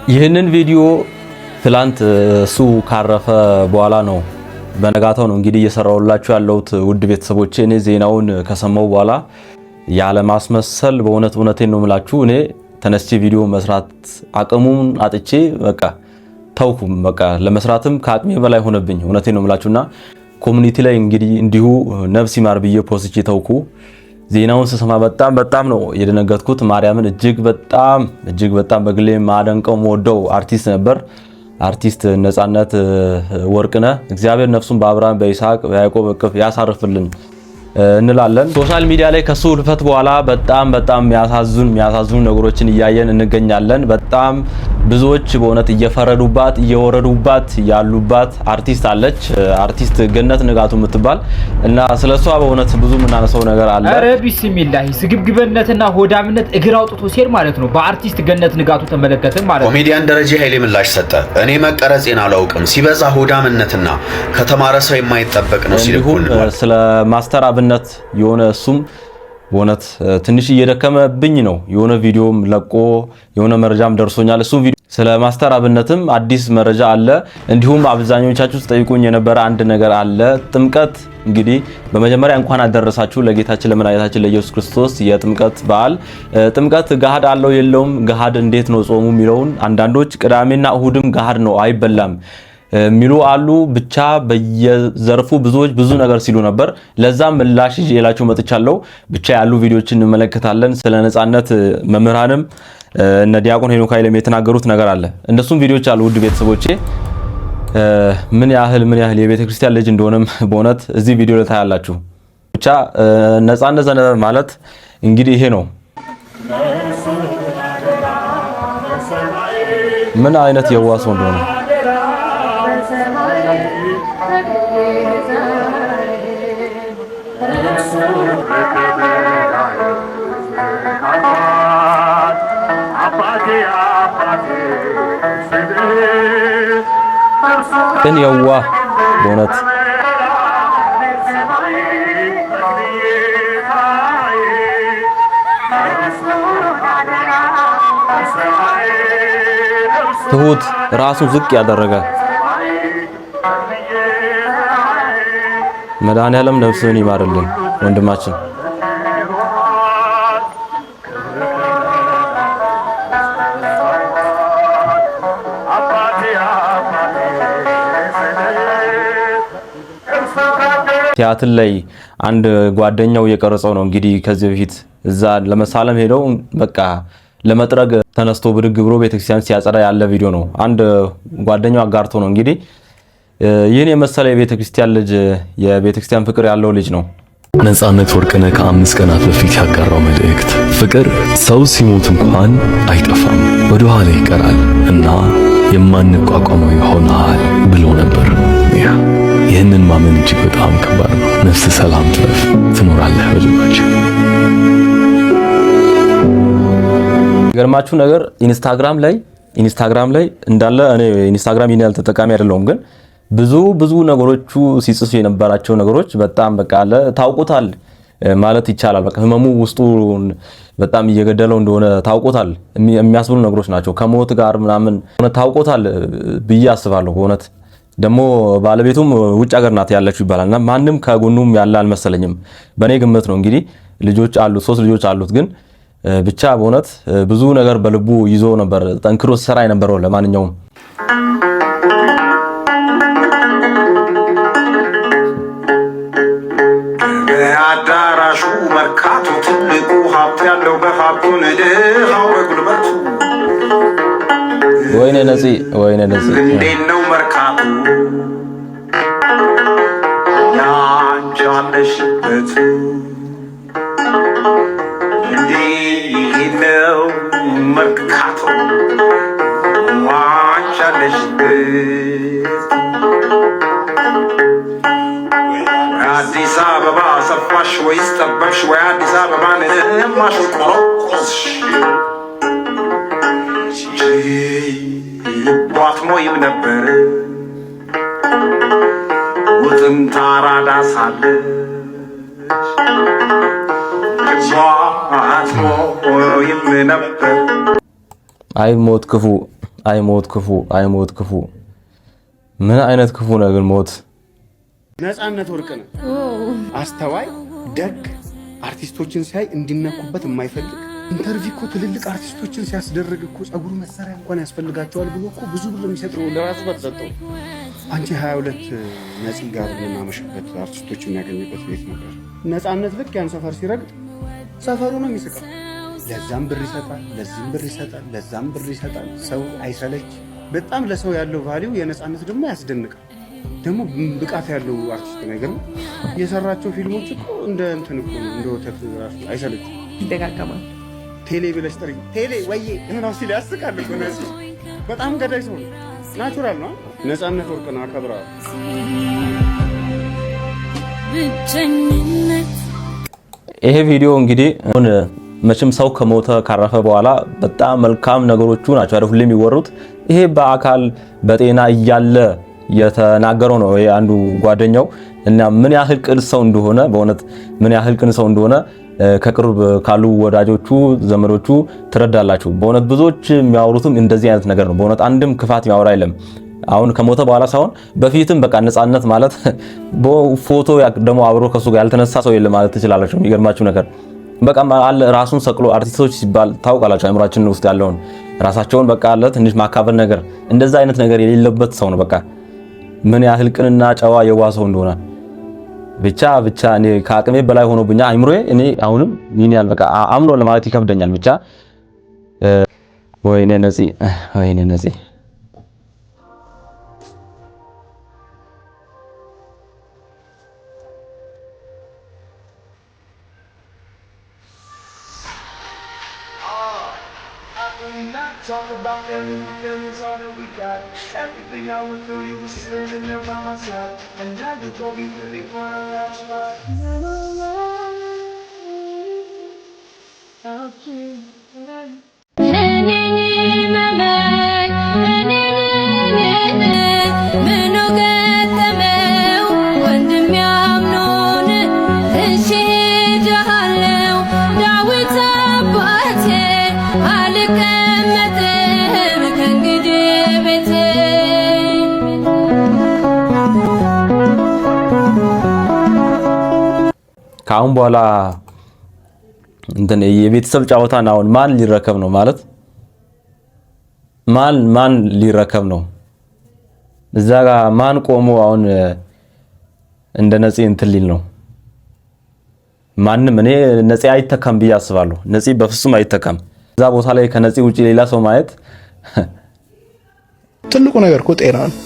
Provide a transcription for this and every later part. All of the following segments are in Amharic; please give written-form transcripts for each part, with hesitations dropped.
ይህንን ቪዲዮ ትላንት እሱ ካረፈ በኋላ ነው በነጋታው ነው እንግዲህ እየሰራውላችሁ ያለውት ውድ ቤተሰቦቼ። እኔ ዜናውን ከሰማው በኋላ ያለ ማስመሰል በእውነቴን ነው የምላችሁ እኔ ተነስቼ ቪዲዮ መስራት አቅሙን አጥቼ በቃ ተውኩም። በቃ ለመስራትም ከአቅሜ በላይ ሆነብኝ። እውነቴን ነው የምላችሁና ኮሙኒቲ ላይ እንግዲህ እንዲሁ ነፍስ ይማር ብዬ ፖስቼ ተውኩ። ዜናውን ስሰማ በጣም ነው የደነገጥኩት። ማርያምን እጅግ በጣም በግሌ ማደንቀው ወደው አርቲስት ነበር። አርቲስት ነጻነት ወርቅነህ እግዚአብሔር ነፍሱን በአብርሃም በይስሐቅ በያዕቆብ እቅፍ ያሳርፍልን እንላለን። ሶሻል ሚዲያ ላይ ከሱ ልፈት በኋላ በጣም የሚያሳዝኑ ነገሮችን እያየን እንገኛለን። በጣም ብዙዎች በእውነት እየፈረዱባት እየወረዱባት ያሉባት አርቲስት አለች። አርቲስት ገነት ንጋቱ የምትባል እና ስለሷ በእውነት ብዙ የምናነሳው ነገር አለ። ኧረ ቢስሚላህ ስግብግብነትና ሆዳምነት እግር አውጥቶ ሲል ማለት ነው። በአርቲስት ገነት ንጋቱ ተመለከተን ማለት ነው። ኮሜዲያን ደረጀ ኃይሌ ምላሽ ሰጠ። እኔ መቀረጼን አላውቅም፣ ሲበዛ ሆዳምነትና ከተማረ ሰው የማይጠበቅ ነው ሲል ስለ ማስተር አብነት የሆነ እሱም በእውነት ትንሽ እየደከመብኝ ነው። የሆነ ቪዲዮም ለቆ የሆነ መረጃም ደርሶኛል። እሱ ቪዲዮ ስለ ማስተር አብነትም አዲስ መረጃ አለ። እንዲሁም አብዛኞቻችሁ ተጠይቁኝ የነበረ አንድ ነገር አለ። ጥምቀት እንግዲህ በመጀመሪያ እንኳን አደረሳችሁ ለጌታችን ለመድኃኒታችን ለኢየሱስ ክርስቶስ የጥምቀት በዓል። ጥምቀት ገሃድ አለው የለውም፣ ገሃድ እንዴት ነው ጾሙ የሚለውን አንዳንዶች ቅዳሜና እሁድም ገሃድ ነው አይበላም ሚሉ አሉ። ብቻ በየዘርፉ ብዙዎች ብዙ ነገር ሲሉ ነበር። ለዛም ምላሽ ይዤላችሁ መጥቻለሁ። ብቻ ያሉ ቪዲዮችን እንመለከታለን። ስለ ነጻነት መምህራንም እነ ዲያቆን ሄኖክ ኃይለም የተናገሩት ነገር አለ። እንደሱም ቪዲዮች አሉ። ውድ ቤተሰቦቼ ምን ያህል የቤተክርስቲያን ልጅ እንደሆነም በእውነት እዚህ ቪዲዮ ላይ ታያላችሁ። ብቻ ነጻነት ዘነበ ማለት እንግዲህ ይሄ ነው። ምን አይነት የዋህ ሰው እንደሆነ ግን የዋህ በእውነት ትሁት ራሱን ዝቅ ያደረገ መድኃኒዓለም ነፍስህን ይማርልን ወንድማችን። ቲያትር ላይ አንድ ጓደኛው እየቀረጸው ነው እንግዲህ ከዚህ በፊት እዛ ለመሳለም ሄደው በቃ ለመጥረግ ተነስቶ ብድግ ብሎ ቤተክርስቲያን ሲያጸዳ ያለ ቪዲዮ ነው። አንድ ጓደኛው አጋርቶ ነው እንግዲህ ይህን የመሰለ የቤተክርስቲያን ልጅ የቤተክርስቲያን ፍቅር ያለው ልጅ ነው። ነጻነት ወርቅነህ ከ5 ቀናት በፊት ያጋራው መልእክት ፍቅር ሰው ሲሞት እንኳን አይጠፋም፣ ወደ ኋላ ይቀራል እና የማንቋቋመው ይሆናል ብሎ ነበር። ይህንን ማመን እጅግ በጣም ከባድ ነው። ነፍስ ሰላም ትረፍ፣ ትኖራለህ በልባችን። ገርማችሁ ነገር ኢንስታግራም ላይ እንዳለ እኔ ኢንስታግራም ይሄን ያልተጠቃሚ አይደለሁም፣ ግን ብዙ ነገሮቹ ሲጽፉ የነበራቸው ነገሮች በጣም በቃ አለ ታውቁታል ማለት ይቻላል። በቃ ህመሙ ውስጡ በጣም እየገደለው እንደሆነ ታውቁታል የሚያስብሉ ነገሮች ናቸው። ከሞት ጋር ምናምን ታውቁታል ብዬ አስባለሁ። በእውነት ደግሞ ባለቤቱም ውጭ ሀገር ናት ያለችው ይባላልና ማንም ከጎኑም ያለ አልመሰለኝም። በኔ ግምት ነው እንግዲህ ልጆች አሉት፣ 3 ልጆች አሉት። ግን ብቻ በእውነት ብዙ ነገር በልቡ ይዞ ነበር ጠንክሮ ሲሰራ የነበረው። ለማንኛውም አዳራሹ መርካቶ ትልቁ ሀብት ያለው በሀብቱ ድሃው በጉልበቱ ወይኔ ነፂ እንዴት ነው መርካቶ ያንቻለሽበት እንዴት ነው መርካቶ ያንቻለሽበት አዲስ አበባ ሰፋሽ ወይስ ጠበብሽ? ወይ አዲስ አበባን እማሽ ቆረቆስሽ? ልቧት ሞይም ነበር ውጥን ታራዳ ሳለች ልቧት ሞይም ነበር። አይሞት ክፉ አይሞት ክፉ አይሞት ክፉ ምን አይነት ክፉ ነው ግን ሞት። ነፃነት ወርቅነህ አስተዋይ ደግ አርቲስቶችን ሲያይ እንዲነኩበት የማይፈልግ ኢንተርቪው እኮ ትልልቅ አርቲስቶችን ሲያስደርግ እኮ ጸጉሩ መሳሪያ እንኳን ያስፈልጋቸዋል ብሎ እኮ ብዙ ብር የሚሰጠው ለራሱ በተሰጠው አንቺ 22 ነፂ ጋር የምናመሽበት አርቲስቶች የሚያገኙበት ቤት ነበር። ነፃነት ልክ ያን ሰፈር ሲረግጥ ሰፈሩ ነው የሚስቀው። ለዛም ብር ይሰጣል፣ ለዚህም ብር ይሰጣል፣ ለዛም ብር ይሰጣል። ሰው አይሰለች። በጣም ለሰው ያለው ቫልዩ የነፃነት ደግሞ ያስደንቃል። ደግሞ ብቃት ያለው አርቲስት ነገር ነው። የሰራቸው ፊልሞች እኮ እንደ እንትን እኮ ነው እንደ ወተት ራሱ አይሰለች። ይደጋገማል። ቴሌ ብለሽ ጥሪ ቴሌ ወዬ ነው ሲል ያስቃል እኮ ነፂ። በጣም ገዳይ ሰው ነው። ናቹራል ነው። ነፃነት ወርቅነህ አከብራለሁ። ይሄ ቪዲዮ እንግዲህ መቼም ሰው ከሞተ ካረፈ በኋላ በጣም መልካም ነገሮቹ ናቸው አይደል ሁሌም የሚወሩት። ይሄ በአካል በጤና እያለ የተናገረው ነው ይሄ አንዱ ጓደኛው እና ምን ያህል ቅን ሰው እንደሆነ በእውነት ምን ያህል ቅን ሰው እንደሆነ ከቅርብ ካሉ ወዳጆቹ ዘመዶቹ ትረዳላችሁ። በእውነት ብዙዎች የሚያወሩትም እንደዚህ አይነት ነገር ነው። በእውነት አንድም ክፋት የሚያወራ የለም። አሁን ከሞተ በኋላ ሳይሆን በፊትም በቃ ነፃነት ማለት በፎቶ ደግሞ አብሮ ከሱ ጋር ያልተነሳ ሰው የለም ማለት ትችላላችሁ። የሚገርማችሁ ነገር በቃ አለ ራሱን ሰቅሎ አርቲስቶች ሲባል ታውቃላችሁ አእምሯችን ውስጥ ያለውን ራሳቸውን በቃ አለ ትንሽ ማካበል ነገር እንደዛ አይነት ነገር የሌለበት ሰው ነው። በቃ ምን ያህል ቅንና ጨዋ የዋህ ሰው እንደሆነ ብቻ እኔ ከአቅሜ በላይ ሆኖብኛ አይምሮዬ እኔ አሁንም ይሄን ያህል በቃ አምኖ ለማለት ይከብደኛል። ብቻ ወይኔ ነፂ Talk about everything all that we got. Everything I went through, you were standing there by my side. And now you gon' be really gonna last right. ከአሁን በኋላ እንትን የቤተሰብ ጫወታን አሁን ማን ሊረከብ ነው ማለት ማን ሊረከብ ነው? እዛ ጋር ማን ቆሞ አሁን እንደ ነፂ እንትን ሊል ነው? ማንም እኔ ነፂ አይተካም ብዬ አስባለሁ። ነፂ በፍጹም አይተካም። እዛ ቦታ ላይ ከነፂ ውጪ ሌላ ሰው ማየት ትልቁ ነገር እኮ ጤና ነው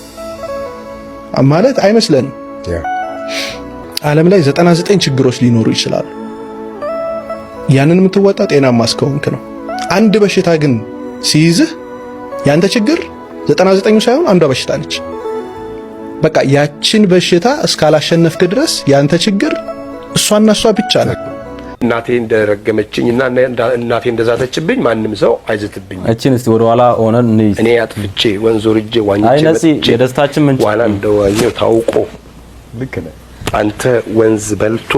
ማለት አይመስለንም። ዓለም ላይ 99 ችግሮች ሊኖሩ ይችላሉ። ያንን የምትወጣ ጤናማ እስከሆንክ ነው። አንድ በሽታ ግን ሲይዝህ ያንተ ችግር 99ኙ ሳይሆን አንዷ በሽታ ነች። በቃ ያችን በሽታ እስካላሸነፍክ ድረስ ያንተ ችግር እሷና እሷ ብቻ ነው። እናቴ እንደረገመችኝና እናቴ እንደዛተችብኝ ማንም ሰው አይዝትብኝ። እቺን እስቲ ወደ ኋላ ሆነን እኔ አጥፍቼ ወንዝ ወርጄ ዋኝቼ አይ ነፂ የደስታችን ምንጭ ዋና እንደዋኘው ታውቆ ልክ ነህ አንተ ወንዝ በልቶ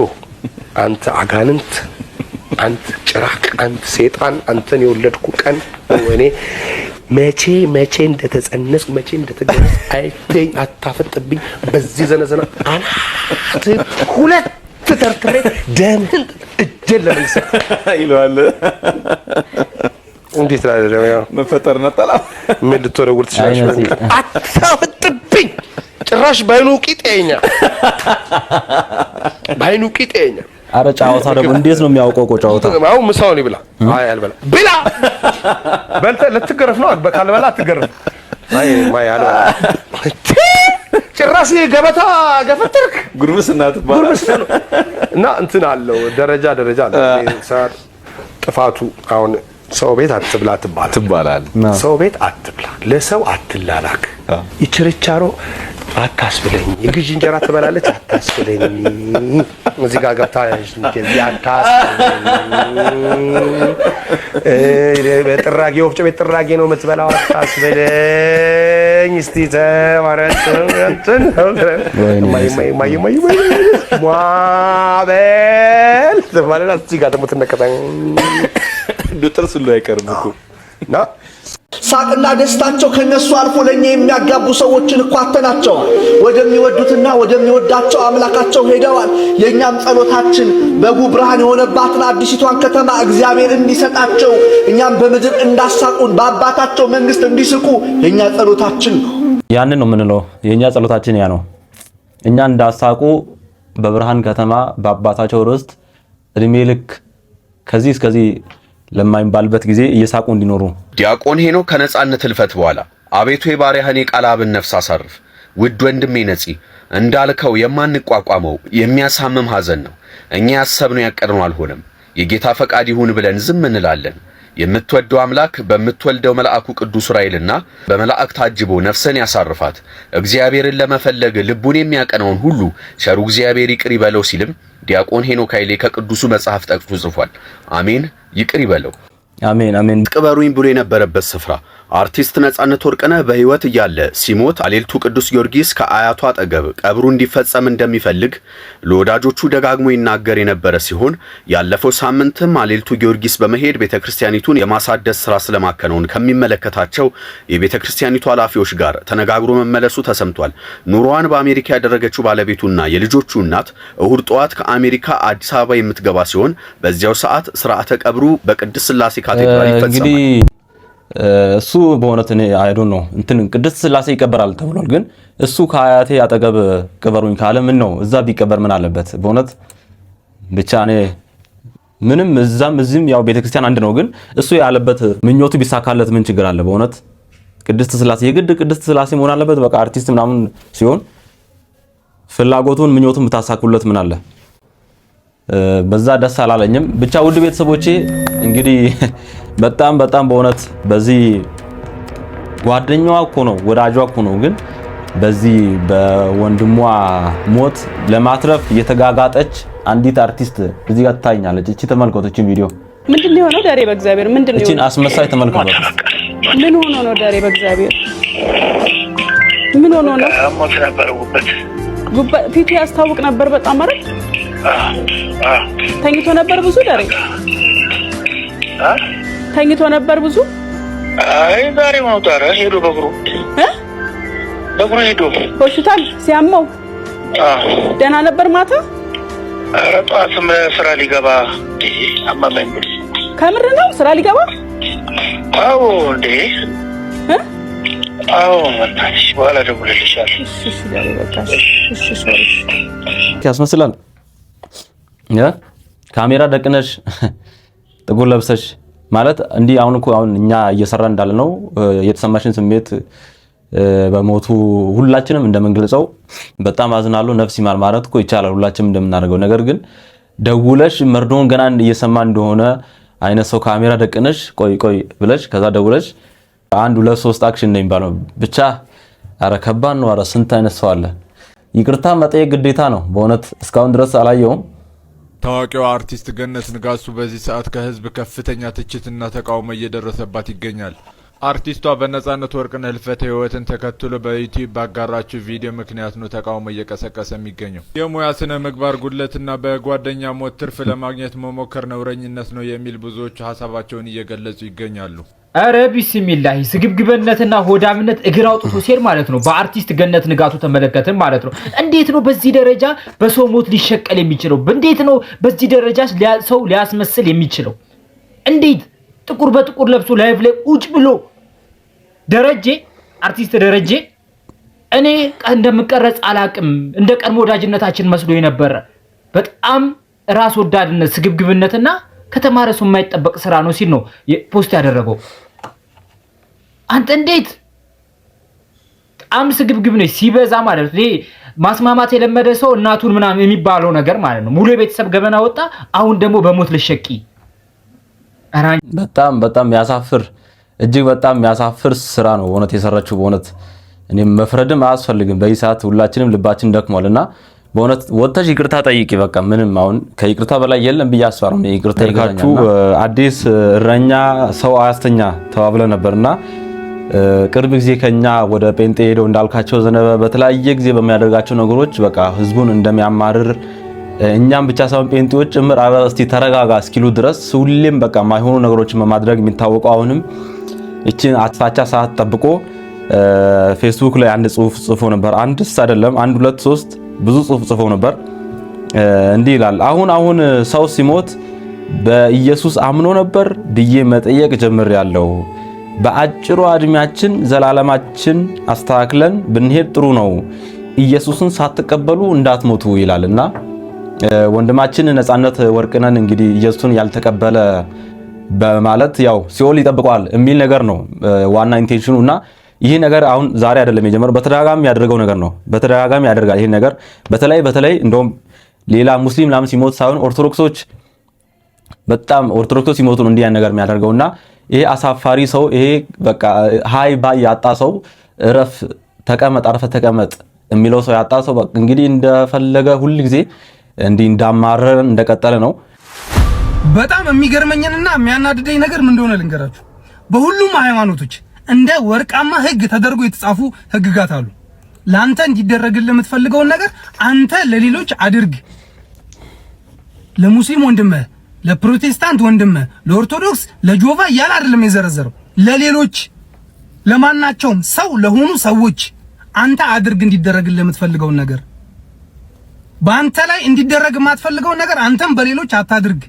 አንተ አጋንንት አንተ ጭራቅ አንተ ሰይጣን አንተን የወለድኩ ቀን እኔ መቼ እንደተጸነስኩ መቼ እንደተገረስ አይተኝ አታፈጥብኝ። በዚህ ዘነዘና አናት ሁለት ተርትሬ ደምን እጀል ለምንስ ይለዋል። እንዴት ላይ ያው መፈጠር ነጠላ ምን ልትወረውር ትችላለሽ? አታፈጥብኝ ጭራሽ ባይኑ ቂጤኛ አረ ጫወታ ደግሞ እንዴት ነው የሚያውቀው? ጫወታ አው ምሳውን ይብላ። አይ አልበላ ብላ በልተ ለትገረፍ ነው ካልበላ አትገረፍ። አይ ማይ አልበላ ጭራሽ ገበታ ገፈተርክ ጉርምስና ትባላለህ እና እንትን አለው ደረጃ አለው። ጥፋቱ አሁን ሰው ቤት አትብላ ትባላል። ሰው ቤት አትብላ፣ ለሰው አትላላክ፣ ይችርቻሮ አታስብለኝ፣ የግዥ እንጀራ ትበላለች አታስብለኝ፣ እዚህ ጋር ገብታ እንደዚህ አታስብለኝ፣ በጥራጌ ወፍጮ ቤት ጥራጌ ነው የምትበላው አታስብለኝ። እስቲ ተማረጥ እንትን ማይ ማበል ተባለና እዚህ ጋር ደግሞ ትነከታኝ ጥርስ ሁሉ አይቀርም እኮ እና ሳቅና ደስታቸው ከነሱ አልፎ ለኛ የሚያጋቡ ሰዎችን እኮ አተናቸዋል። ወደሚወዱትና ወደሚወዳቸው አምላካቸው ሄደዋል። የኛም ጸሎታችን በጉ ብርሃን የሆነባትን አዲሲቷን ከተማ እግዚአብሔር እንዲሰጣቸው፣ እኛም በምድር እንዳሳቁን በአባታቸው መንግስት እንዲስቁ የኛ ጸሎታችን ነው። ያንን ነው የምንለው። የኛ ጸሎታችን ያ ነው። እኛ እንዳሳቁ በብርሃን ከተማ በአባታቸው ርስት እድሜ ልክ ከዚህ እስከዚህ ለማይባልበት ጊዜ እየሳቁ እንዲኖሩ። ዲያቆን ሄኖክ ከነጻነት ህልፈት በኋላ አቤቱ የባሪያህን የቃልአብን ነፍስ አሳርፍ። ውድ ወንድሜ ነጺ፣ እንዳልከው የማንቋቋመው የሚያሳምም ሐዘን ነው። እኛ ያሰብነው ያቀድነው አልሆነም። የጌታ ፈቃድ ይሁን ብለን ዝም እንላለን። የምትወደው አምላክ በምትወልደው መልአኩ ቅዱስ ዑራኤልና በመላእክት ታጅቦ ነፍስን ያሳርፋት። እግዚአብሔርን ለመፈለግ ልቡን የሚያቀናውን ሁሉ ቸሩ እግዚአብሔር ይቅር ይበለው ሲልም ዲያቆን ሄኖክ ኃይሌ ከቅዱሱ መጽሐፍ ጠቅሶ ጽፏል። አሜን። ይቅር ይበለው። አሜን አሜን። ቅበሩኝ ብሎ የነበረበት ስፍራ አርቲስት ነጻነት ወርቅነህ በህይወት እያለ ሲሞት አሌልቱ ቅዱስ ጊዮርጊስ ከአያቱ አጠገብ ቀብሩ እንዲፈጸም እንደሚፈልግ ለወዳጆቹ ደጋግሞ ይናገር የነበረ ሲሆን ያለፈው ሳምንትም አሌልቱ ጊዮርጊስ በመሄድ ቤተክርስቲያኒቱን የማሳደስ ስራ ስለማከናወን ከሚመለከታቸው የቤተክርስቲያኒቱ ኃላፊዎች ጋር ተነጋግሮ መመለሱ ተሰምቷል። ኑሮዋን በአሜሪካ ያደረገችው ባለቤቱና የልጆቹ እናት እሁድ ጠዋት ከአሜሪካ አዲስ አበባ የምትገባ ሲሆን በዚያው ሰዓት ስርዓተ ቀብሩ በቅድስት ሥላሴ ካቴድራል ይፈጸማል። እሱ በእውነት እኔ አይዶን ነው እንትን ቅድስት ሥላሴ ይቀበራል ተብሏል። ግን እሱ ከአያቴ አጠገብ ቅበሩኝ ካለ ምን ነው እዛ ቢቀበር ምን አለበት? በእውነት ብቻ እኔ ምንም እዛም እዚህም ያው ቤተክርስቲያን አንድ ነው። ግን እሱ ያለበት ምኞቱ ቢሳካለት ምን ችግር አለ? በእውነት ቅድስት ሥላሴ የግድ ቅድስት ሥላሴ መሆን አለበት? በቃ አርቲስት ምናምን ሲሆን ፍላጎቱን ምኞቱን ብታሳኩለት ምን አለ? በዛ ደስ አላለኝም። ብቻ ውድ ቤተሰቦቼ እንግዲህ በጣም በእውነት በዚህ ጓደኛዋ እኮ ነው ወዳጇ እኮ ነው። ግን በዚህ በወንድሟ ሞት ለማትረፍ የተጋጋጠች አንዲት አርቲስት እዚህ ጋር ትታኛለች። እቺ ተመልከቱ፣ እቺ ቪዲዮ ምንድነው የሆነው? ዳሬ በእግዚአብሔር ምንድነው? እቺን አስመሳይ ተመልከቱ። ምን ሆኖ ነው ዳሬ በእግዚአብሔር? ምን ሆኖ ነው? ሞት ነበረውበት ፊቱ ያስታውቅ ነበር በጣም አይደል? ተኝቶ ነበር ብዙ ዳሬ ተኝቶ ነበር ብዙ። አይ ዛሬ ማውጣራ ሄዶ በእግሩ ሄዶ ሆስፒታል ሲያመው ደህና ነበር ማታ። ኧረ ጠዋትም ስራ ሊገባ አማማኝ ብሎ ከምር ነው ስራ ሊገባ? አዎ እንዴ አዎ መጣሽ በኋላ ደውልልሻለሁ። እሺ ዳሬ በቃ እሺ ሶሪ ያስመስላል። ካሜራ ደቅነሽ ጥቁር ለብሰሽ ማለት እንዲህ አሁን እኛ እየሰራ እንዳለ ነው የተሰማሽን ስሜት በሞቱ ሁላችንም እንደምንገልጸው በጣም አዝናለሁ። ነፍስ ይማር ማለት እኮ ይቻላል ሁላችንም እንደምናደርገው። ነገር ግን ደውለሽ መርዶን ገና እየሰማ እንደሆነ አይነት ሰው ካሜራ ደቅነሽ ቆይ ብለሽ ከዛ ደውለሽ 1 2 3 አክሽን ነው የሚባለው። ብቻ አረ ከባድ ነው። አረ ስንት አይነት ሰው አለ። ይቅርታ መጠየቅ ግዴታ ነው። በእውነት እስካሁን ድረስ አላየውም። ታዋቂው አርቲስት ገነት ንጋቱ በዚህ ሰዓት ከህዝብ ከፍተኛ ትችትና ተቃውሞ እየደረሰባት ይገኛል። አርቲስቷ በነጻነት ወርቅነህ ህልፈተ ህይወትን ተከትሎ በዩቲዩብ ባጋራችው ቪዲዮ ምክንያት ነው ተቃውሞ እየቀሰቀሰ የሚገኘው። የሙያ ስነ ምግባር ጉድለትና በጓደኛ ሞት ትርፍ ለማግኘት መሞከር ነውረኝነት ነው የሚል ብዙዎች ሀሳባቸውን እየገለጹ ይገኛሉ። አረ ቢስሚላሂ ስግብግብነትና ሆዳምነት እግር አውጥቶ ሲር ማለት ነው። በአርቲስት ገነት ንጋቱ ተመለከተን ማለት ነው። እንዴት ነው በዚህ ደረጃ በሰው ሞት ሊሸቀል የሚችለው? እንዴት ነው በዚህ ደረጃ ሰው ሊያስመስል የሚችለው? እንዴት ጥቁር በጥቁር ለብሶ ላይቭ ላይ ቁጭ ብሎ ደረጀ አርቲስት ደረጀ እኔ እንደምቀረጽ አላቅም እንደ ቀድሞ ወዳጅነታችን መስሎ የነበረ በጣም ራስ ወዳድነት ስግብግብነትና ከተማረ ሰው የማይጠበቅ ስራ ነው ሲል ነው ፖስት ያደረገው። አንተ እንዴት በጣም ስግብግብ ነው ሲበዛ ማለት ነው። ማስማማት የለመደ ሰው እናቱን ምናምን የሚባለው ነገር ማለት ነው። ሙሉ የቤተሰብ ገበና ወጣ። አሁን ደግሞ በሞት ልሸቂ። በጣም ያሳፍር፣ እጅግ በጣም ያሳፍር ስራ ነው በእውነት የሰራችው። በእውነት እኔም መፍረድም አያስፈልግም። በዚህ ሰዓት ሁላችንም ልባችን ደክሟልና በእውነት ወጥተሽ ይቅርታ ጠይቂ። በቃ ምንም አሁን ከይቅርታ በላይ የለም ብዬ አስባለሁ። ይቅርታ ይልካችሁ አዲስ እረኛ ሰው አያስተኛ ተባብለ ነበርና ቅርብ ጊዜ ከኛ ወደ ጴንጤ ሄደው እንዳልካቸው ዘነበ በተለያየ ጊዜ በሚያደርጋቸው ነገሮች በቃ ህዝቡን እንደሚያማርር እኛም ብቻ ሳይሆን ጴንጤዎች ጭምር እስቲ ተረጋጋ እስኪሉ ድረስ ሁሌም በቃ ማይሆኑ ነገሮችን በማድረግ የሚታወቀው አሁንም እቺን አጥፋቻ ሰዓት ጠብቆ ፌስቡክ ላይ አንድ ጽሁፍ ጽፎ ነበር። አንድስ አይደለም 1 2 3 ብዙ ጽሁፍ ጽፎ ነበር። እንዲህ ይላል አሁን ሰው ሲሞት በኢየሱስ አምኖ ነበር ብዬ መጠየቅ ጀምሬያለሁ። በአጭሩ እድሜያችን ዘላለማችን አስተካክለን ብንሄድ ጥሩ ነው። ኢየሱስን ሳትቀበሉ እንዳትሞቱ ይላልና ወንድማችን ነጻነት ወርቅነህን እንግዲህ ኢየሱስን ያልተቀበለ በማለት ያው ሲኦል ይጠብቀዋል የሚል ነገር ነው ዋና ኢንቴንሽኑና ይሄ ነገር አሁን ዛሬ አይደለም የጀመረው በተደጋጋሚ ያደረገው ነገር ነው። በተደጋጋሚ ያደርጋል ይሄን ነገር በተለይ እንደውም ሌላ ሙስሊም ላም ሲሞት ሳይሆን ኦርቶዶክሶች በጣም ኦርቶዶክሶች ሲሞቱ ነው እንዲህ ያን ነገር የሚያደርገውና ይሄ አሳፋሪ ሰው ይሄ በቃ ሃይ ባይ ያጣ ሰው እረፍ ተቀመጥ አርፈ ተቀመጥ የሚለው ሰው ያጣ ሰው እንግዲህ እንደፈለገ ሁሉ ጊዜ እንዲህ እንዳማረረ እንደቀጠለ ነው። በጣም የሚገርመኝና የሚያናድደኝ ነገር ምን እንደሆነ ልንገራችሁ። በሁሉም ሃይማኖቶች እንደ ወርቃማ ህግ ተደርጎ የተጻፉ ህግጋት አሉ። ላንተ እንዲደረግልህ የምትፈልገውን ነገር አንተ ለሌሎች አድርግ። ለሙስሊም ወንድምህ፣ ለፕሮቴስታንት ወንድምህ፣ ለኦርቶዶክስ፣ ለጆቫ ያለ አይደለም የዘረዘረው ለሌሎች ለማናቸውም ሰው ለሆኑ ሰዎች አንተ አድርግ እንዲደረግልህ የምትፈልገውን ነገር። በአንተ ላይ እንዲደረግ የማትፈልገውን ነገር አንተም በሌሎች አታድርግ።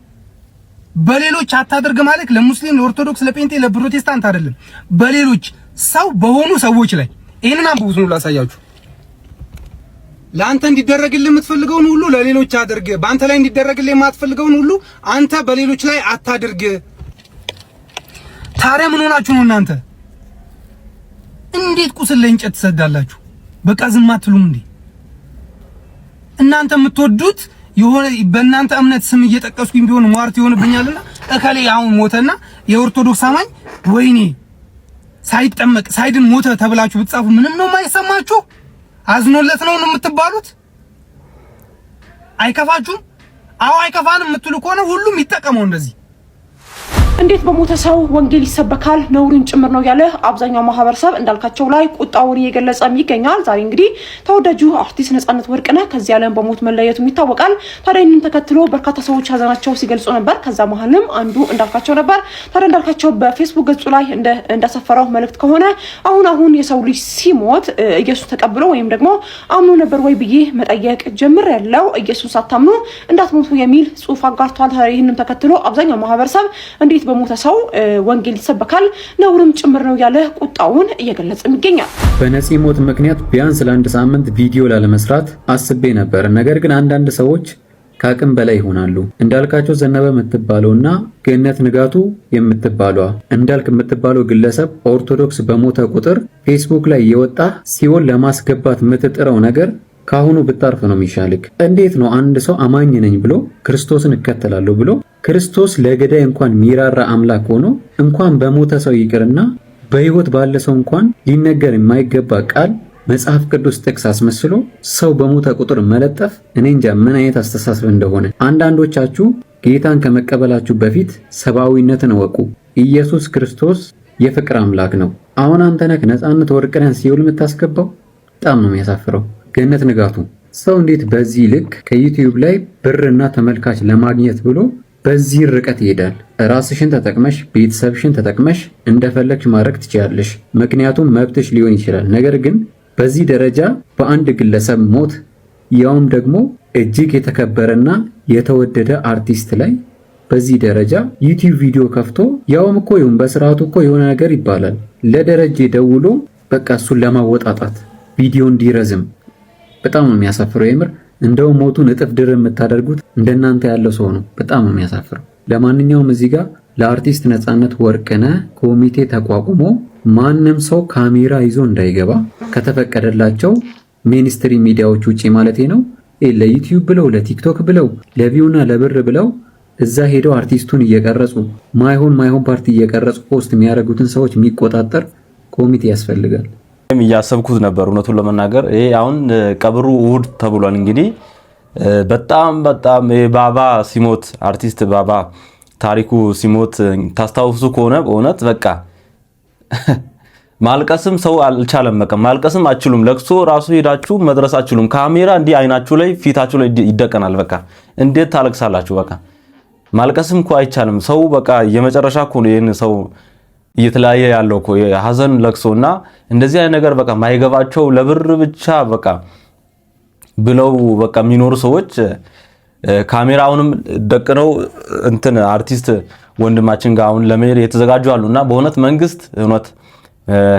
በሌሎች አታድርግ ማለት ለሙስሊም፣ ለኦርቶዶክስ፣ ለጴንጤ፣ ለፕሮቴስታንት አይደለም። በሌሎች ሰው በሆኑ ሰዎች ላይ ይሄንን አንብቡት ነው ላሳያችሁ። ለአንተ እንዲደረግልህ የምትፈልገውን ሁሉ ለሌሎች አድርግ። በአንተ ላይ እንዲደረግልህ የማትፈልገውን ሁሉ አንተ በሌሎች ላይ አታድርግ። ታዲያ ምን ሆናችሁ ነው እናንተ? እንዴት ቁስል ላይ እንጨት ትሰዳላችሁ? በቃ ዝም አትሉም እንዴ? እናንተ የምትወዱት የሆነ በእናንተ እምነት ስም እየጠቀስኩኝ ቢሆን ሟርት ይሆንብኛልና እከሌ አሁን ሞተና የኦርቶዶክስ አማኝ ወይኔ ሳይጠመቅ ሳይድን ሞተ ተብላችሁ ብትጻፉ ምንም ነው የማይሰማችሁ? አዝኖለት ነው የምትባሉት? አይከፋችሁም? አዎ አይከፋንም የምትሉ ከሆነ ሁሉም ይጠቀመው እንደዚህ። እንዴት በሞተ ሰው ወንጌል ይሰበካል ነውርን ጭምር ነው ያለ አብዛኛው ማህበረሰብ እንዳልካቸው ላይ ቁጣውን እየገለጸም ይገኛል። ዛሬ እንግዲህ ተወዳጁ አርቲስት ነጻነት ወርቅነህ ከዚህ ዓለም በሞት መለየቱ ይታወቃል። ታዲያ ይህንን ተከትሎ በርካታ ሰዎች ሀዘናቸው ሲገልጹ ነበር። ከዛ መሀልም አንዱ እንዳልካቸው ነበር። ታዲያ እንዳልካቸው በፌስቡክ ገጹ ላይ እንዳሰፈረው መልእክት ከሆነ አሁን የሰው ልጅ ሲሞት ኢየሱስ ተቀብሎ ወይም ደግሞ አምኖ ነበር ወይ ብዬ መጠየቅ ጀምር ያለው ኢየሱስ ሳታምኑ እንዳትሞቱ የሚል ጽሑፍ አጋርቷል። ታዲያ ይህንን ተከትሎ አብዛኛው ማህበረሰብ እንዴት በሞተ ሰው ወንጌል ይሰበካል ነውርም ጭምር ነው ያለ ቁጣውን እየገለጸም ይገኛል። በነፂ ሞት ምክንያት ቢያንስ ለ1 ሳምንት ቪዲዮ ላለመስራት አስቤ ነበር። ነገር ግን አንዳንድ ሰዎች ከአቅም በላይ ይሆናሉ። እንዳልካቸው ዘነበ የምትባለውና ገነት ንጋቱ የምትባለው እንዳልክ የምትባለው ግለሰብ ኦርቶዶክስ በሞተ ቁጥር ፌስቡክ ላይ የወጣ ሲኦል ለማስገባት የምትጥረው ነገር ካሁኑ ብታርፍ ነው የሚሻልክ። እንዴት ነው አንድ ሰው አማኝ ነኝ ብሎ ክርስቶስን እከተላለሁ ብሎ ክርስቶስ ለገዳይ እንኳን ሚራራ አምላክ ሆኖ እንኳን በሞተ ሰው ይቅርና በህይወት ባለ ሰው እንኳን ሊነገር የማይገባ ቃል መጽሐፍ ቅዱስ ጥቅስ አስመስሎ ሰው በሞተ ቁጥር መለጠፍ እኔ እንጃ ምን አይነት አስተሳሰብ እንደሆነ። አንዳንዶቻችሁ ጌታን ከመቀበላችሁ በፊት ሰብአዊነትን እወቁ። ኢየሱስ ክርስቶስ የፍቅር አምላክ ነው። አሁን አንተ ነህ ነጻነት ወርቅነህን ሲኦል የምታስገባው? በጣም ነው የሚያሳፍረው። ገነት ንጋቱ ሰው እንዴት በዚህ ልክ ከዩቲዩብ ላይ ብርና ተመልካች ለማግኘት ብሎ በዚህ ርቀት ይሄዳል? ራስሽን ተጠቅመሽ ቤተሰብሽን ተጠቅመሽ እንደፈለግሽ ማድረግ ትችላለሽ፣ ምክንያቱም መብትሽ ሊሆን ይችላል። ነገር ግን በዚህ ደረጃ በአንድ ግለሰብ ሞት ያውም ደግሞ እጅግ የተከበረና የተወደደ አርቲስት ላይ በዚህ ደረጃ ዩቲዩብ ቪዲዮ ከፍቶ ያውም እኮ ይሁን በስርዓቱ እኮ የሆነ ነገር ይባላል ለደረጀ ደውሎ በቃ እሱን ለማወጣጣት ቪዲዮ እንዲረዝም በጣም ነው የሚያሳፍረው። የምር እንደው ሞቱን እጥፍ ድር የምታደርጉት እንደናንተ ያለው ሰው ነው። በጣም ነው የሚያሳፍረው። ለማንኛውም እዚህ ጋር ለአርቲስት ነጻነት ወርቅነህ ኮሚቴ ተቋቁሞ ማንም ሰው ካሜራ ይዞ እንዳይገባ ከተፈቀደላቸው ሜንስትሪም ሚዲያዎች ውጪ ማለቴ ነው ለዩቲዩብ ብለው ለቲክቶክ ብለው ለቪውና ለብር ብለው እዛ ሄደው አርቲስቱን እየቀረጹ ማይሆን ፓርቲ እየቀረጹ ፖስት የሚያደርጉትን ሰዎች የሚቆጣጠር ኮሚቴ ያስፈልጋል። እያሰብኩት ነበር እውነቱን ለመናገር። ይሄ አሁን ቀብሩ እሁድ ተብሏል። እንግዲህ በጣም ባባ ሲሞት አርቲስት ባባ ታሪኩ ሲሞት ታስታውሱ ከሆነ በእውነት በቃ ማልቀስም ሰው አልቻለም። በቃ ማልቀስም አችሉም። ለቅሶ ራሱ ሄዳችሁ መድረስ አችሉም። ካሜራ እንዲህ አይናችሁ ላይ ፊታችሁ ላይ ይደቀናል። በቃ እንዴት ታለቅሳላችሁ? በቃ ማልቀስም እኮ አይቻልም። ሰው በቃ የመጨረሻ እኮ ነው ይሄን ሰው እየተለያየ ያለው እኮ ሀዘን ለቅሶና እንደዚህ አይነት ነገር በቃ ማይገባቸው ለብር ብቻ በቃ ብለው በቃ የሚኖሩ ሰዎች ካሜራውንም ደቅነው እንትን አርቲስት ወንድማችን ጋር አሁን ለመሄድ የተዘጋጁ አሉና በእውነት መንግስት እውነት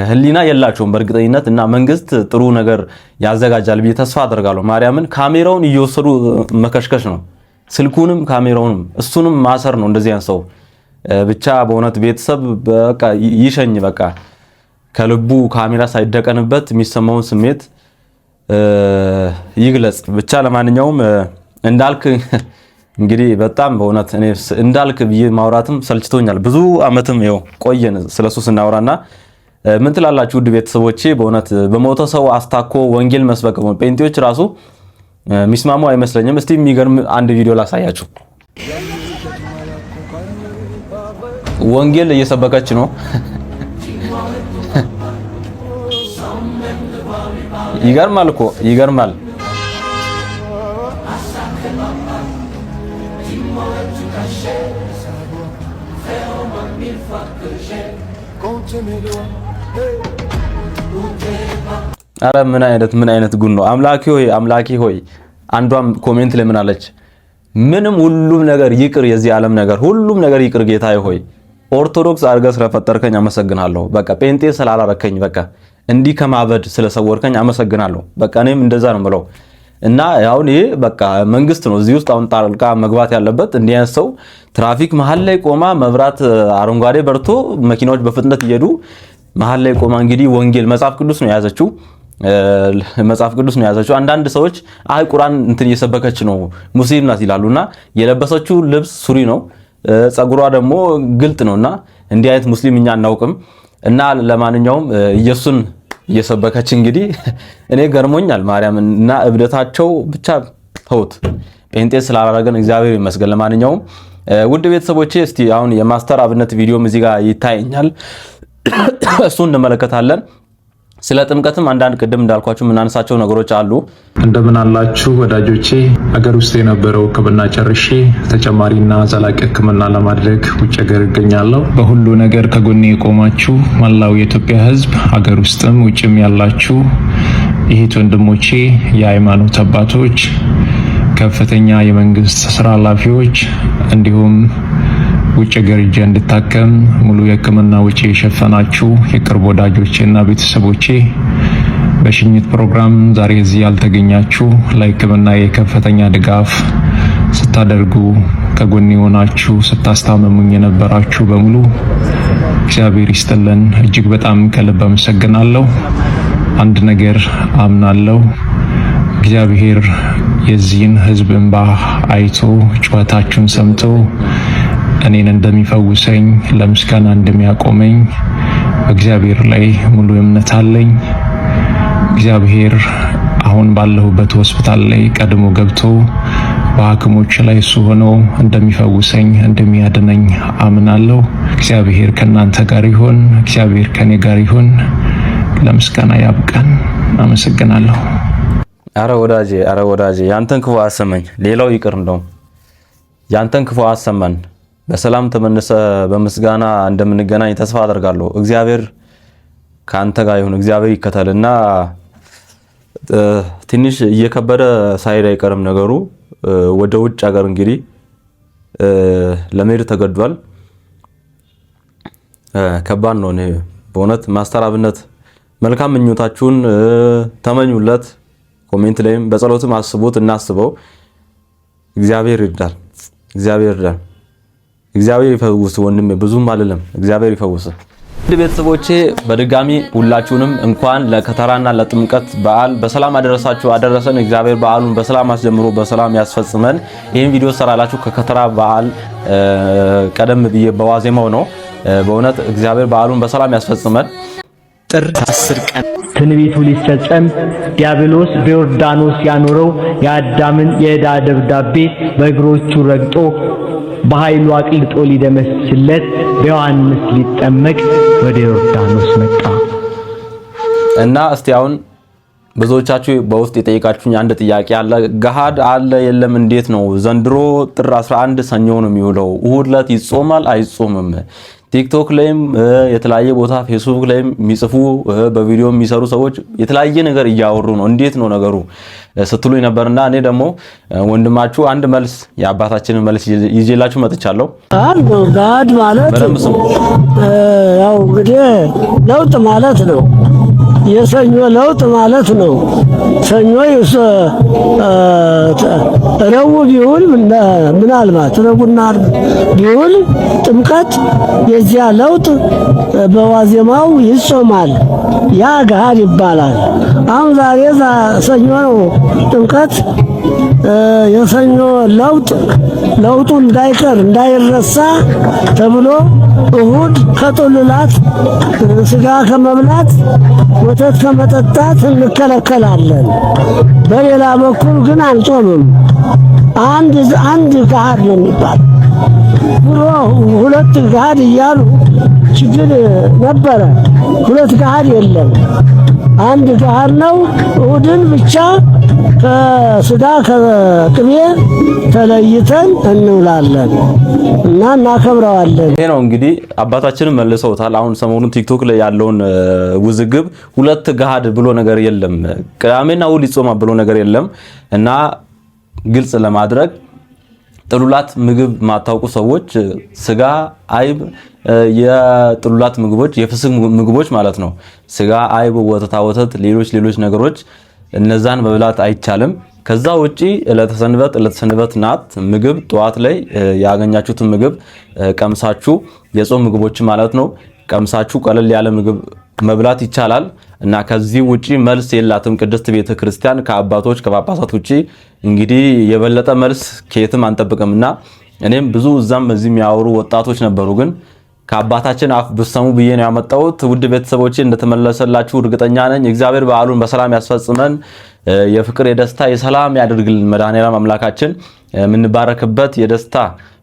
ህሊና የላቸውም በእርግጠኝነት እና መንግስት ጥሩ ነገር ያዘጋጃል ብዬ ተስፋ አደርጋለሁ። ማርያምን ካሜራውን እየወሰዱ መከሽከሽ ነው፣ ስልኩንም ካሜራውንም እሱንም ማሰር ነው። እንደዚህ ሰው ብቻ በእውነት ቤተሰብ በቃ ይሸኝ በቃ ከልቡ ካሜራ ሳይደቀንበት የሚሰማውን ስሜት ይግለጽ። ብቻ ለማንኛውም እንዳልክ እንግዲህ በጣም በእውነት እኔ እንዳልክ ብዬ ማውራትም ሰልችቶኛል። ብዙ አመትም ይኸው ቆየን ስለሱ ስናወራና ምን ትላላችሁ ውድ ቤተሰቦቼ? በእውነት በሞተ ሰው አስታኮ ወንጌል መስበክ ነው። ጴንጤዎች ራሱ ሚስማሙ አይመስለኝም። እስቲ የሚገርም አንድ ቪዲዮ ላሳያችሁ። ወንጌል እየሰበከች ነው። ይገርማል እኮ ይገርማል። አረ ምን አይነት ጉድ ነው! አምላኬ ሆይ አንዷም ኮሜንት ላይ ምን አለች? ምንም ሁሉም ነገር ይቅር፣ የዚህ ዓለም ነገር ሁሉም ነገር ይቅር ጌታዬ ሆይ ኦርቶዶክስ አድርገህ ስለፈጠርከኝ አመሰግናለሁ። በቃ ጴንጤ ስላላረከኝ በቃ እንዲህ ከማበድ ስለሰወርከኝ አመሰግናለሁ። በቃ እኔም እንደዛ ነው ብለው እና አሁን ይሄ በቃ መንግስት ነው እዚህ ውስጥ አሁን ጣልቃ መግባት ያለበት። እንዲህ አይነት ሰው ትራፊክ መሀል ላይ ቆማ መብራት አረንጓዴ በርቶ መኪናዎች በፍጥነት እየሄዱ መሀል ላይ ቆማ እንግዲህ ወንጌል መጽሐፍ ቅዱስ ነው የያዘችው አንዳንድ ሰዎች አይ ቁርአን እንትን እየሰበከች ነው ሙስሊም ናት ይላሉና የለበሰችው ልብስ ሱሪ ነው፣ ጸጉሯ ደግሞ ግልጥ ነውና እንዲህ አይነት ሙስሊም እኛ አናውቅም። እና ለማንኛውም ኢየሱስን እየሰበከች እንግዲህ እኔ ገርሞኛል ማርያም እና እብደታቸው ብቻ ተውት። ጴንጤ ስላላረገን እግዚአብሔር ይመስገን። ለማንኛውም ውድ ቤተሰቦቼ እስቲ አሁን የማስተር አብነት ቪዲዮም እዚህ ጋር ይታየኛል፣ እሱን እንመለከታለን። ስለ ጥምቀትም አንዳንድ ቅድም እንዳልኳችሁ የምናነሳቸው ነገሮች አሉ። እንደምን አላችሁ ወዳጆቼ? ሀገር ውስጥ የነበረው ሕክምና ጨርሼ ተጨማሪና ዘላቂ ሕክምና ለማድረግ ውጭ ሀገር እገኛለሁ። በሁሉ ነገር ከጎኔ የቆማችሁ መላው የኢትዮጵያ ሕዝብ ሀገር ውስጥም ውጭም ያላችሁ እህት ወንድሞቼ፣ የሃይማኖት አባቶች፣ ከፍተኛ የመንግስት ስራ ኃላፊዎች እንዲሁም ውጭ ሀገር ሄጄ እንድታከም ሙሉ የሕክምና ወጪ የሸፈናችሁ የቅርብ ወዳጆቼና ቤተሰቦቼ፣ በሽኝት ፕሮግራም ዛሬ እዚህ ያልተገኛችሁ ለሕክምና የከፍተኛ ድጋፍ ስታደርጉ ከጎኔ ሆናችሁ ስታስታመሙኝ የነበራችሁ በሙሉ እግዚአብሔር ይስጥልን። እጅግ በጣም ከልብ አመሰግናለሁ። አንድ ነገር አምናለሁ፣ እግዚአብሔር የዚህን ህዝብ እንባ አይቶ ጩኸታችሁን ሰምቶ እኔን እንደሚፈውሰኝ ለምስጋና እንደሚያቆመኝ በእግዚአብሔር ላይ ሙሉ እምነት አለኝ። እግዚአብሔር አሁን ባለሁበት ሆስፒታል ላይ ቀድሞ ገብቶ በሐኪሞች ላይ እሱ ሆኖ እንደሚፈውሰኝ እንደሚያድነኝ አምናለሁ። እግዚአብሔር ከእናንተ ጋር ይሁን። እግዚአብሔር ከኔ ጋር ይሁን። ለምስጋና ያብቃን። አመሰግናለሁ። አረ ወዳጄ ያንተን ክፉ አሰማኝ። ሌላው ይቅር እንደውም ያንተን ክፉ አሰማን። በሰላም ተመለሰ በምስጋና እንደምንገናኝ ተስፋ አደርጋለሁ። እግዚአብሔር ካንተ ጋር ይሁን። እግዚአብሔር ይከተልና ትንሽ እየከበደ ሳይድ አይቀርም ነገሩ። ወደ ውጭ ሀገር እንግዲህ ለመሄድ ተገዷል። ከባድ ነው። በእውነት ማስተር አብነት መልካም ምኞታችሁን ተመኙለት። ኮሜንት ላይም በጸሎትም አስቡት፣ እናስበው። እግዚአብሔር ይርዳል። እግዚአብሔር ይፈውስ ወንድሜ፣ ብዙም አይደለም። እግዚአብሔር ይፈውስ። ውድ ቤተሰቦቼ በድጋሚ ሁላችሁንም እንኳን ለከተራና ለጥምቀት በዓል በሰላም አደረሰን። እግዚአብሔር በዓሉን በሰላም አስጀምሮ በሰላም ያስፈጽመን። ይህን ቪዲዮ ሰራላችሁ ከከተራ በዓል ቀደም ብዬ በዋዜማው ነው። በእውነት እግዚአብሔር በዓሉን በሰላም ያስፈጽመን። ጥር 10 ቀን ትንቢቱ ሊፈጸም ዲያብሎስ በዮርዳኖስ ያኖረው የአዳምን የዕዳ ደብዳቤ በእግሮቹ ረግጦ በኃይሉ አቅልጦ ሊደመስለት በዮሐንስ ሊጠመቅ ወደ ዮርዳኖስ መጣ እና እስቲ አሁን ብዙዎቻችሁ በውስጥ የጠየቃችሁኝ አንድ ጥያቄ አለ። ገሃድ አለ የለም እንዴት ነው? ዘንድሮ ጥር 11 ሰኞ ነው የሚውለው። እሁድ ዕለት ይጾማል አይጾምም? ቲክቶክ ላይም የተለያየ ቦታ ፌስቡክ ላይም የሚጽፉ በቪዲዮ የሚሰሩ ሰዎች የተለያየ ነገር እያወሩ ነው። እንዴት ነው ነገሩ ስትሉኝ ነበርና እኔ ደግሞ ወንድማችሁ አንድ መልስ የአባታችንን መልስ ይዤላችሁ መጥቻለሁ። ጋድ ማለት ያው እንግዲህ ለውጥ ማለት ነው። የሰኞ ለውጥ ማለት ነው። ሰኞ ረቡዕ ቢውል ምናልባት ረቡዕና ቢውል ጥምቀት የዚያ ለውጥ በዋዜማው ይጾማል። ያ ገሃድ ይባላል። አሁን ዛሬ ሰኞ ነው ጥምቀት። የሰኞ ለውጡ እንዳይቀር እንዳይረሳ ተብሎ እሁድ ከጥሉላት ስጋ ከመብላት ወተት ከመጠጣት እንከለከላለን። በሌላ በኩል ግን አንጾምም። አንድ ገሃድ ነው የሚባል ብሎ ሁለት ገሃድ እያሉ ችግር ነበረ። ሁለት ገሃድ የለም፣ አንድ ገሃድ ነው። እሁድን ብቻ ከስጋ ከቅቤ ተለይተን እንውላለን እና እናከብረዋለን። ይሄ ነው እንግዲህ አባታችንን መልሰውታል። አሁን ሰሞኑን ቲክቶክ ላይ ያለውን ውዝግብ ሁለት ገሃድ ብሎ ነገር የለም፣ ቅዳሜና እሁድ ይጾማል ብሎ ነገር የለም እና ግልጽ ለማድረግ ጥሉላት ምግብ ማታውቁ ሰዎች ስጋ፣ አይብ፣ የጥሉላት ምግቦች የፍስክ ምግቦች ማለት ነው። ስጋ፣ አይብ፣ ወተት፣ ሌሎች ነገሮች እነዛን መብላት አይቻልም። ከዛ ውጪ ዕለተ ሰንበት ናት። ምግብ ጠዋት ላይ ያገኛችሁትን ምግብ ቀምሳችሁ የጾም ምግቦች ማለት ነው ቀምሳችሁ ቀለል ያለ ምግብ መብላት ይቻላል እና ከዚህ ውጪ መልስ የላትም ቅድስት ቤተክርስቲያን ከአባቶች ከጳጳሳት ውጪ እንግዲህ የበለጠ መልስ ከየትም አንጠብቅምና እኔም ብዙ እዛም እዚህ የሚያወሩ ወጣቶች ነበሩ፣ ግን ከአባታችን አፍ ብሰሙ ብዬ ነው ያመጣሁት። ውድ ቤተሰቦቼ እንደተመለሰላችሁ እርግጠኛ ነኝ። እግዚአብሔር በዓሉን በሰላም ያስፈጽመን፣ የፍቅር የደስታ የሰላም ያድርግልን። መድኃኔዓለም አምላካችን የምንባረክበት የደስታ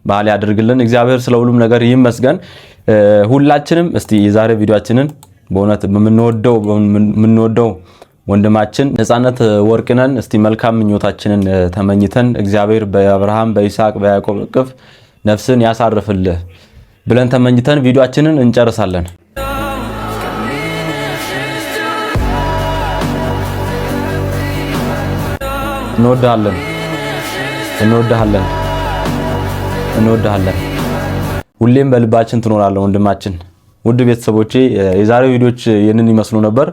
በዓል ያድርግልን። እግዚአብሔር ስለ ሁሉም ነገር ይመስገን። ሁላችንም እስቲ የዛሬ ቪዲዮአችንን በእውነት የምንወደው ወንድማችን ነጻነት ወርቅነህን እስቲ መልካም ምኞታችንን ተመኝተን እግዚአብሔር በአብርሃም በይስሐቅ በያዕቆብ እቅፍ ነፍስን ያሳርፍልህ ብለን ተመኝተን ቪዲዮአችንን እንጨርሳለን። እንወድሃለን። ሁሌም በልባችን ትኖራለህ ወንድማችን። ውድ ቤተሰቦቼ የዛሬው ቪዲዮዎች ይህንን ይመስሉ ነበር።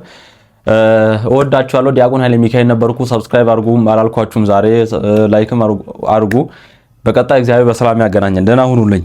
እወዳችኋለሁ። ዲያቆን ኃይለ ሚካኤል ነበርኩ። ሰብስክራይብ አድርጉ አላልኳችሁም ዛሬ፣ ላይክም አድርጉ። በቀጣይ እግዚአብሔር በሰላም ያገናኘን። ደህና ሁኑልኝ።